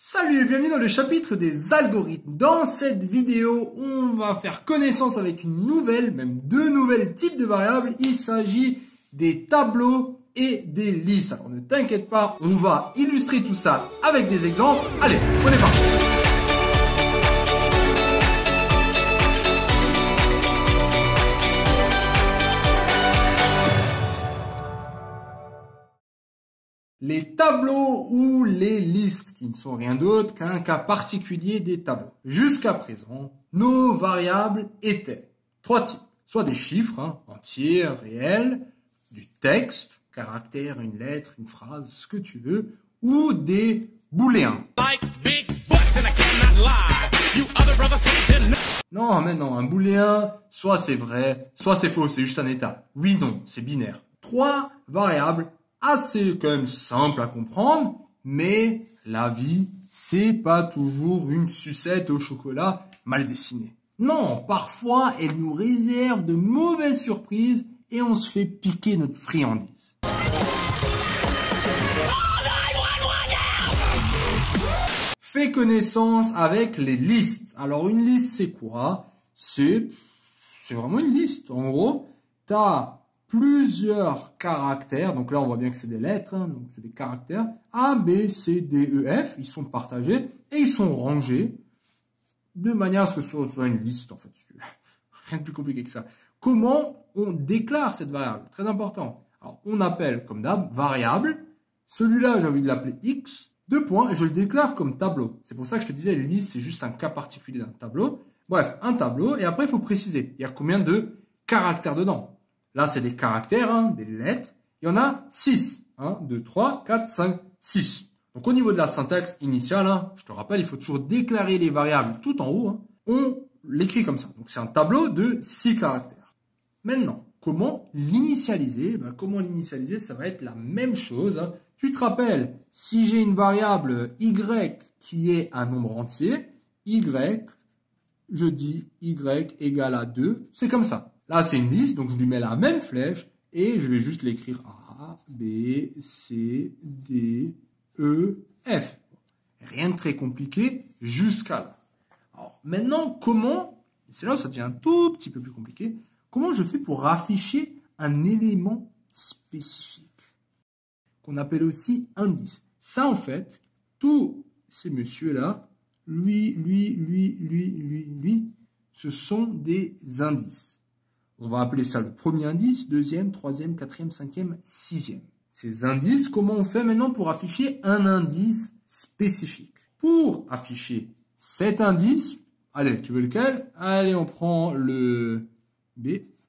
Salut et bienvenue dans le chapitre des algorithmes. Dans cette vidéo, on va faire connaissance avec une nouvelle, même deux nouvelles types de variables. Il s'agit des tableaux et des listes. Alors ne t'inquiète pas, on va illustrer tout ça avec des exemples. Allez, on est parti. Les tableaux ou les listes, qui ne sont rien d'autre qu'un cas particulier des tableaux. Jusqu'à présent, nos variables étaient trois types. Soit des chiffres, entiers, réels, du texte, caractère, une lettre, une phrase, ce que tu veux, ou des booléens. Non, mais non, un booléen, soit c'est vrai, soit c'est faux, c'est juste un état. Oui, non, c'est binaire. Trois variables assez quand même simple à comprendre, mais la vie, c'est pas toujours une sucette au chocolat mal dessinée. Non, parfois, elle nous réserve de mauvaises surprises et on se fait piquer notre friandise. Fais connaissance avec les listes. Alors, une liste, c'est quoi? C'est vraiment une liste. En gros, tu as plusieurs caractères, donc là on voit bien que c'est des lettres, donc c'est des caractères, A, B, C, D, E, F, ils sont partagés et ils sont rangés de manière à ce que ce soit une liste en fait. Rien de plus compliqué que ça. Comment on déclare cette variable? Très important. Alors on appelle comme d'hab variable, celui-là j'ai envie de l'appeler X, deux points, et je le déclare comme tableau. C'est pour ça que je te disais, une liste c'est juste un cas particulier d'un tableau. Bref, un tableau, et après il faut préciser, il y a combien de caractères dedans? Là, c'est des caractères, des lettres. Il y en a 6. 1, 2, 3, 4, 5, 6. Donc, au niveau de la syntaxe initiale, je te rappelle, il faut toujours déclarer les variables tout en haut. On l'écrit comme ça. Donc, c'est un tableau de 6 caractères. Maintenant, comment l'initialiser? Comment l'initialiser? Ça va être la même chose. Tu te rappelles, si j'ai une variable y qui est un nombre entier, y, je dis y égale à 2. C'est comme ça. Là, c'est une liste, donc je lui mets la même flèche et je vais juste l'écrire A, B, C, D, E, F. Rien de très compliqué jusqu'à là. Alors, maintenant, comment, c'est là où ça devient un tout petit peu plus compliqué, comment je fais pour afficher un élément spécifique qu'on appelle aussi indice. Ça, en fait, tous ces messieurs-là, lui, ce sont des indices. On va appeler ça le premier indice, deuxième, troisième, quatrième, cinquième, sixième. Ces indices, comment on fait maintenant pour afficher un indice spécifique? Pour afficher cet indice, allez, tu veux lequel? Allez, on prend le B,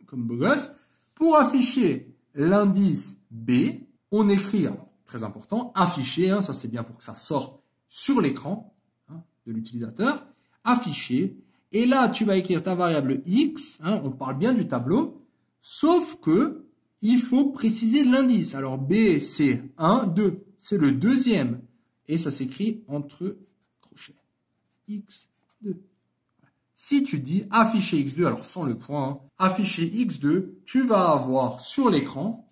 comme beau gosse. Pour afficher l'indice B, on écrit, alors, très important, afficher, ça c'est bien pour que ça sorte sur l'écran de l'utilisateur, afficher. Et là, tu vas écrire ta variable X, on parle bien du tableau, sauf que il faut préciser l'indice. Alors B, c'est 1, 2, c'est le deuxième. Et ça s'écrit entre crochets. X2. Si tu dis afficher X2, alors sans le point, afficher X2, tu vas avoir sur l'écran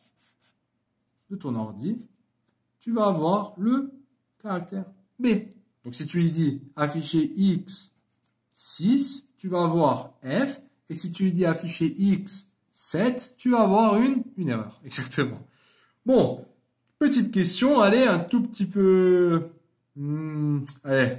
de ton ordi, tu vas avoir le caractère B. Donc si tu lui dis afficher X, 6, tu vas avoir F, et si tu lui dis afficher X, 7, tu vas avoir une erreur. Exactement. Bon, petite question, allez, un tout petit peu... allez,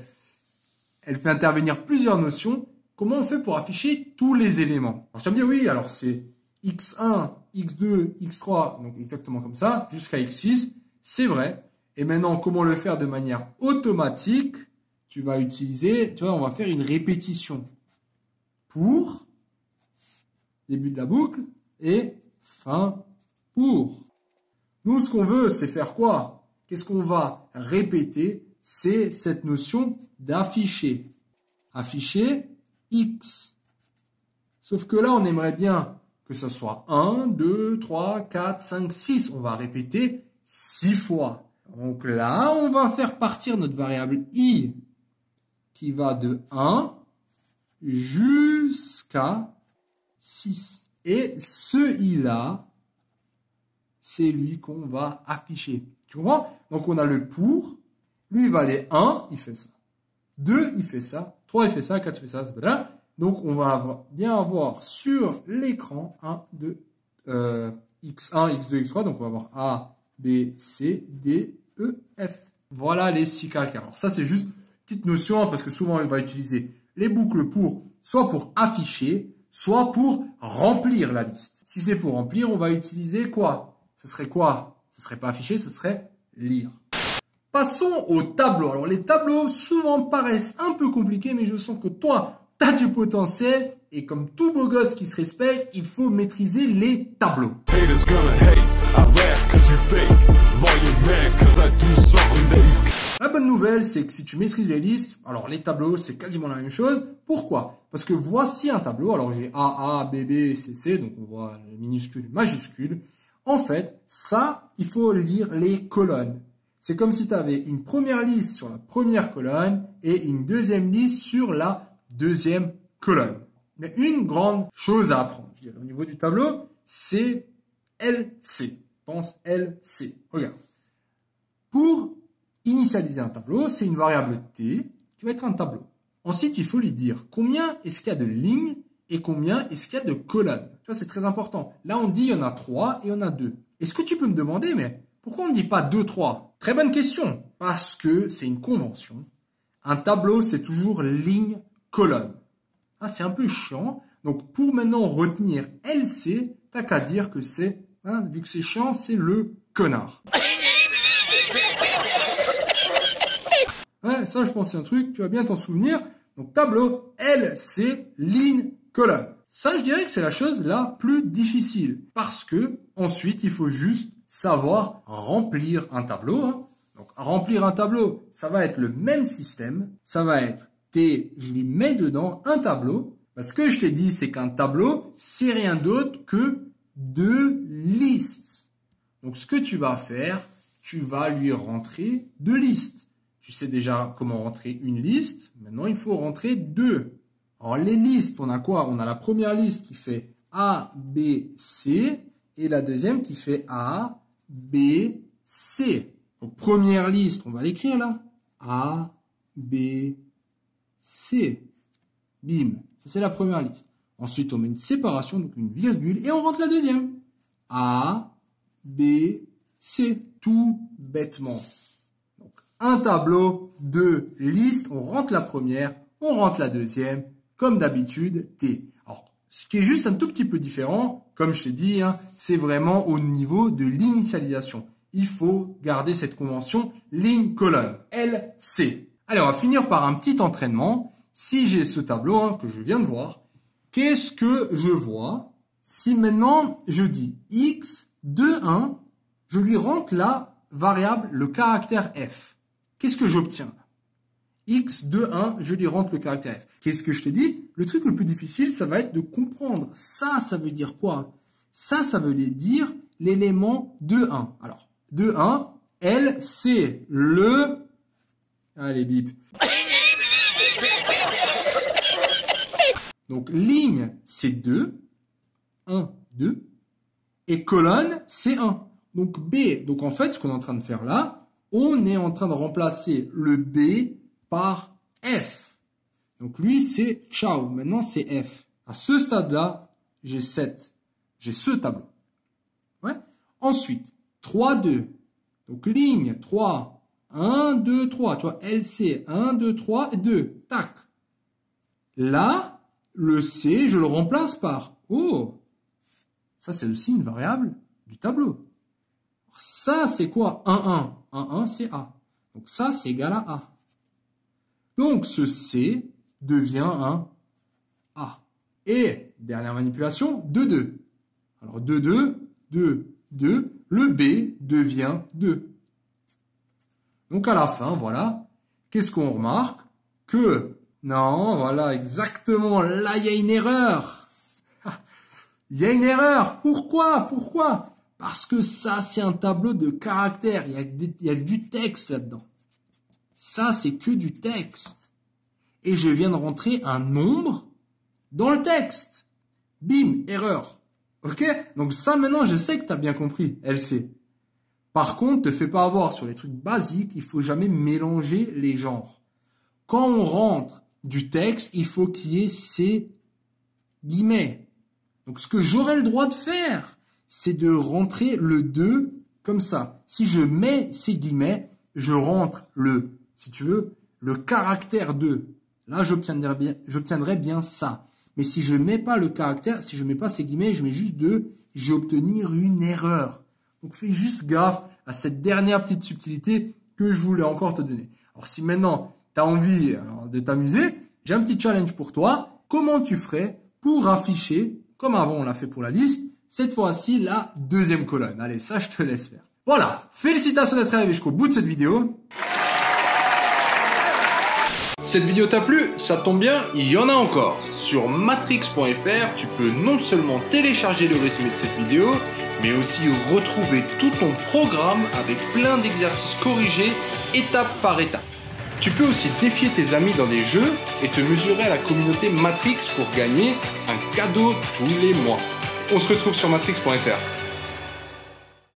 elle fait intervenir plusieurs notions. Comment on fait pour afficher tous les éléments? Alors, tu vas me dire, oui, alors c'est X1, X2, X3, donc exactement comme ça, jusqu'à X6, c'est vrai. Et maintenant, comment le faire de manière automatique? Tu vas utiliser, tu vois, on va faire une répétition pour début de la boucle et fin pour. Nous, ce qu'on veut, c'est faire quoi? Qu'est-ce qu'on va répéter? C'est cette notion d'afficher. Afficher X. Sauf que là, on aimerait bien que ce soit 1, 2, 3, 4, 5, 6. On va répéter 6 fois. Donc là, on va faire partir notre variable I qui va de 1 jusqu'à 6. Et ce i-là, c'est lui qu'on va afficher. Tu comprends? Donc on a le pour, Lui, il va aller 1, il fait ça. 2, il fait ça. 3, il fait ça. 4, il fait ça. Voilà. Donc, on va bien avoir sur l'écran 1, 2, X1, X2, X3. Donc, on va avoir A, B, C, D, E, F. Voilà les 6 caractères. Alors, ça, c'est juste une petite notion hein, parce que souvent, on va utiliser les boucles soit pour afficher, soit pour remplir la liste. Si c'est pour remplir, on va utiliser quoi? Ce serait quoi? Ce serait pas afficher, ce serait lire. Passons au tableau. Alors, les tableaux, souvent, paraissent un peu compliqués, mais je sens que toi, tu as du potentiel. Et comme tout beau gosse qui se respecte, il faut maîtriser les tableaux. La bonne nouvelle, c'est que si tu maîtrises les listes, alors les tableaux, c'est quasiment la même chose. Pourquoi? Parce que voici un tableau. Alors, j'ai A, A, B, B, C, C. Donc, on voit les minuscules, majuscules. En fait, ça, il faut lire les colonnes. C'est comme si tu avais une première liste sur la première colonne et une deuxième liste sur la deuxième colonne. Mais une grande chose à apprendre, je dirais, au niveau du tableau, c'est LC. Pense LC. Regarde. Pour initialiser un tableau, c'est une variable T qui va être un tableau. Ensuite, il faut lui dire combien est-ce qu'il y a de lignes et combien est-ce qu'il y a de colonnes. Tu vois, c'est très important. Là, on dit il y en a 3 et il y en a 2. Est-ce que tu peux me demander, mais pourquoi on ne dit pas 2, 3? Très bonne question. Parce que c'est une convention. Un tableau, c'est toujours ligne, colonne. Ah, c'est un peu chiant. Donc, pour maintenant retenir LC, t'as qu'à dire que c'est, vu que c'est chiant, c'est le connard. Ouais, ça, je pense, c'est un truc, tu vas bien t'en souvenir. Donc, tableau, LC, ligne, colonne. Ça, je dirais que c'est la chose la plus difficile. Parce que, ensuite, il faut juste savoir remplir un tableau. Donc, remplir un tableau, ça va être le même système. Ça va être T, je lui mets dedans un tableau. Parce que je t'ai dit, c'est qu'un tableau, c'est rien d'autre que 2 listes. Donc, ce que tu vas faire, tu vas lui rentrer 2 listes. Tu sais déjà comment rentrer une liste. Maintenant, il faut rentrer 2. Alors, les listes, on a quoi? On a la première liste qui fait A, B, C. Et la deuxième qui fait A, B, C. Donc, première liste, on va l'écrire là. A, B, C. Bim. Ça, c'est la première liste. Ensuite, on met une séparation, donc une virgule, et on rentre la deuxième. A, B, C. Tout bêtement. Donc, un tableau, 2 listes. On rentre la première, on rentre la deuxième. Comme d'habitude, T. Alors, ce qui est juste un tout petit peu différent, comme je t'ai dit, c'est vraiment au niveau de l'initialisation. Il faut garder cette convention ligne-colonne, LC. Allez, on va finir par un petit entraînement. Si j'ai ce tableau que je viens de voir, qu'est-ce que je vois? Si maintenant je dis x, 2, 1, je lui rentre la variable, le caractère f. Qu'est-ce que j'obtiens? X, 2, 1, je lui rentre le caractère f. Qu'est-ce que je te dis? Le truc le plus difficile, ça va être de comprendre. Ça veut dire quoi? Ça veut dire l'élément 2, 1. Alors, 2, 1, L, c'est le... Allez, bip. Donc, ligne, c'est 2. 1, 2. Et colonne, c'est 1. Donc, B. Donc, en fait, ce qu'on est en train de faire là, on est en train de remplacer le B par F. Donc, lui, c'est ciao. Maintenant, c'est F. À ce stade-là, j'ai 7. J'ai ce tableau. Ouais. Ensuite, 3, 2. Donc, ligne, 3. 1, 2, 3. Tu vois, LC, 1, 2, 3, 2. Tac. Là, le C, je le remplace par O. Ça, c'est aussi une variable du tableau. Ça, c'est quoi? 1, 1. 1, 1, c'est A. Donc, ça, c'est égal à A. Donc, ce C devient un A. Et, dernière manipulation, 2, 2. Alors, 2, 2, 2, 2. Le B devient 2. Donc, à la fin, voilà. Qu'est-ce qu'on remarque? Que, non, voilà, exactement. Là, il y a une erreur. Il y a une erreur. Pourquoi? Pourquoi? Parce que ça, c'est un tableau de caractères. Il y a du texte là-dedans. Ça, c'est que du texte. Et je viens de rentrer un nombre dans le texte. Bim, erreur. Ok? Donc ça, maintenant, je sais que tu as bien compris, LC. Par contre, ne te fais pas avoir sur les trucs basiques, il faut jamais mélanger les genres. Quand on rentre du texte, il faut qu'il y ait ces guillemets. Donc, ce que j'aurais le droit de faire, c'est de rentrer le 2 comme ça. Si je mets ces guillemets, je rentre si tu veux, le caractère 2. Là, j'obtiendrai bien ça. Mais si je mets pas le caractère, si je mets pas ces guillemets, je mets juste 2, je vais obtenir une erreur. Donc, fais juste gaffe à cette dernière petite subtilité que je voulais encore te donner. Alors, si maintenant, tu as envie de t'amuser, j'ai un petit challenge pour toi. Comment tu ferais pour afficher, comme avant on l'a fait pour la liste, cette fois-ci la deuxième colonne. Allez, ça, je te laisse faire. Voilà, félicitations d'être arrivé jusqu'au bout de cette vidéo. Cette vidéo t'a plu? Ça tombe bien, il y en a encore. Sur matrix.fr, tu peux non seulement télécharger le résumé de cette vidéo, mais aussi retrouver tout ton programme avec plein d'exercices corrigés étape par étape. Tu peux aussi défier tes amis dans des jeux et te mesurer à la communauté Matrix pour gagner un cadeau tous les mois. On se retrouve sur matrix.fr.